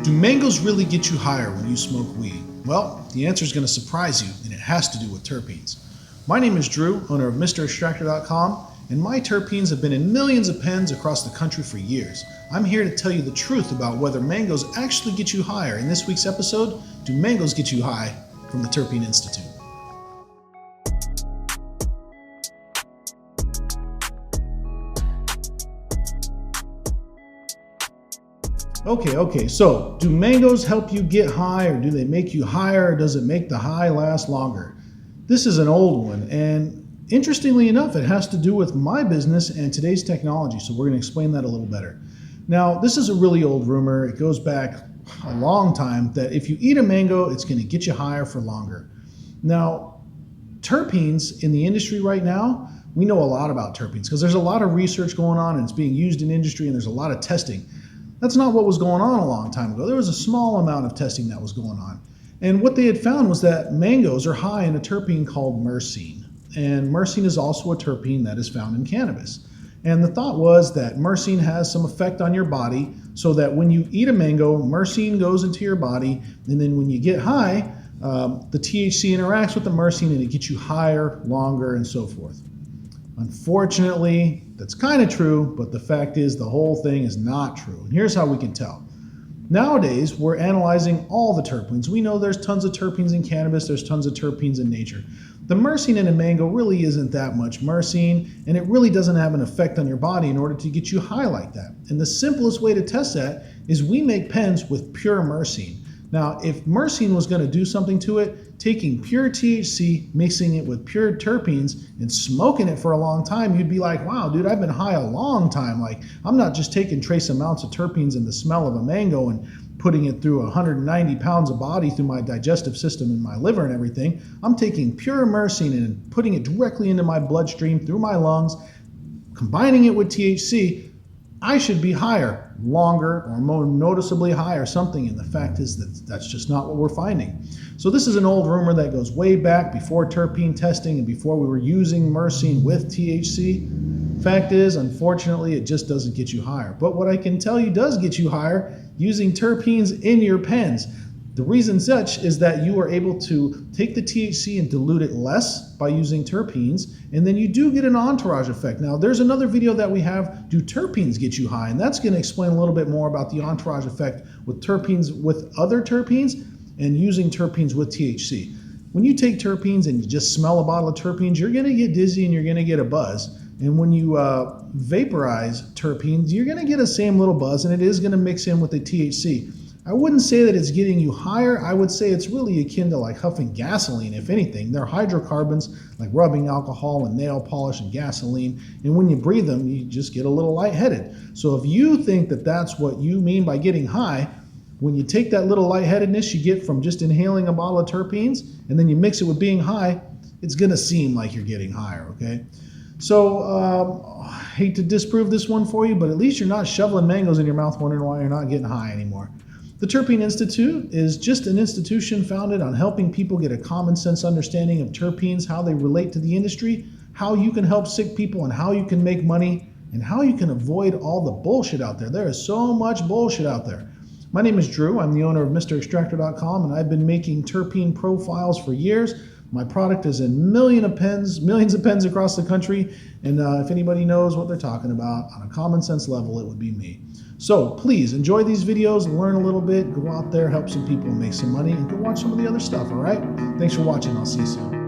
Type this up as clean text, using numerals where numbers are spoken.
Do mangoes really get you higher when you smoke weed? Well, the answer is going to surprise you, and it has to do with terpenes. My name is Drew, owner of MrExtractor.com, and my terpenes have been in millions of pens across the country for years. I'm here to tell you the truth about whether mangoes actually get you higher. In this week's episode, do mangoes get you high? From the Terpene Institute. Okay, so do mangoes help you get high, or do they make you higher, or does it make the high last longer? This is an old one, and interestingly enough, it has to do with my business and today's technology, so we're going to explain that a little better. Now, this is a really old rumor. It goes back a long time that if you eat a mango, it's going to get you higher for longer. Now, terpenes in the industry right now, we know a lot about terpenes because there's a lot of research going on and it's being used in industry and there's a lot of testing. That's not what was going on a long time ago. There was a small amount of testing that was going on. And what they had found was that mangoes are high in a terpene called myrcene. And myrcene is also a terpene that is found in cannabis. And the thought was that myrcene has some effect on your body so that when you eat a mango, myrcene goes into your body, and then when you get high, the THC interacts with the myrcene and it gets you higher, longer, and so forth. Unfortunately, that's kind of true, but the fact is the whole thing is not true. And here's how we can tell. Nowadays, we're analyzing all the terpenes. We know there's tons of terpenes in cannabis, there's tons of terpenes in nature. The myrcene in a mango really isn't that much myrcene, and it really doesn't have an effect on your body in order to get you high like that. And the simplest way to test that is we make pens with pure myrcene. Now, if myrcene was going to do something to it, taking pure THC, mixing it with pure terpenes, and smoking it for a long time, you'd be like, wow, dude, I've been high a long time. Like, I'm not just taking trace amounts of terpenes in the smell of a mango and putting it through 190 pounds of body through my digestive system and my liver and everything. I'm taking pure myrcene and putting it directly into my bloodstream through my lungs, combining it with THC. I should be higher, longer, or more noticeably higher, something. And the fact is that that's just not what we're finding. So this is an old rumor that goes way back before terpene testing and before we were using myrcene with THC. Fact is, unfortunately, it just doesn't get you higher. But what I can tell you does get you higher, using terpenes in your pens. The reason such is that you are able to take the THC and dilute it less by using terpenes, and then you do get an entourage effect. Now, there's another video that we have, do terpenes get you high? And that's going to explain a little bit more about the entourage effect with terpenes with other terpenes and using terpenes with THC. When you take terpenes and you just smell a bottle of terpenes, you're going to get dizzy and you're going to get a buzz. And when you vaporize terpenes, you're going to get the same little buzz, and it is going to mix in with the THC. I wouldn't say that it's getting you higher. I would say it's really akin to like huffing gasoline, if anything. They're hydrocarbons like rubbing alcohol and nail polish and gasoline. And when you breathe them, you just get a little lightheaded. So if you think that that's what you mean by getting high, when you take that little lightheadedness you get from just inhaling a bottle of terpenes and then you mix it with being high, it's going to seem like you're getting higher, okay? So I hate to disprove this one for you, but at least you're not shoveling mangoes in your mouth wondering why you're not getting high anymore. The Terpene Institute is just an institution founded on helping people get a common sense understanding of terpenes, how they relate to the industry, how you can help sick people, and how you can make money, and how you can avoid all the bullshit out there. There is so much bullshit out there. My name is Drew. I'm the owner of MrExtractor.com, and I've been making terpene profiles for years. My product is in millions of pens across the country, and if anybody knows what they're talking about on a common sense level, it would be me. So please enjoy these videos and learn a little bit. Go out there, help some people, make some money, and go watch some of the other stuff, all right? Thanks for watching. I'll see you soon.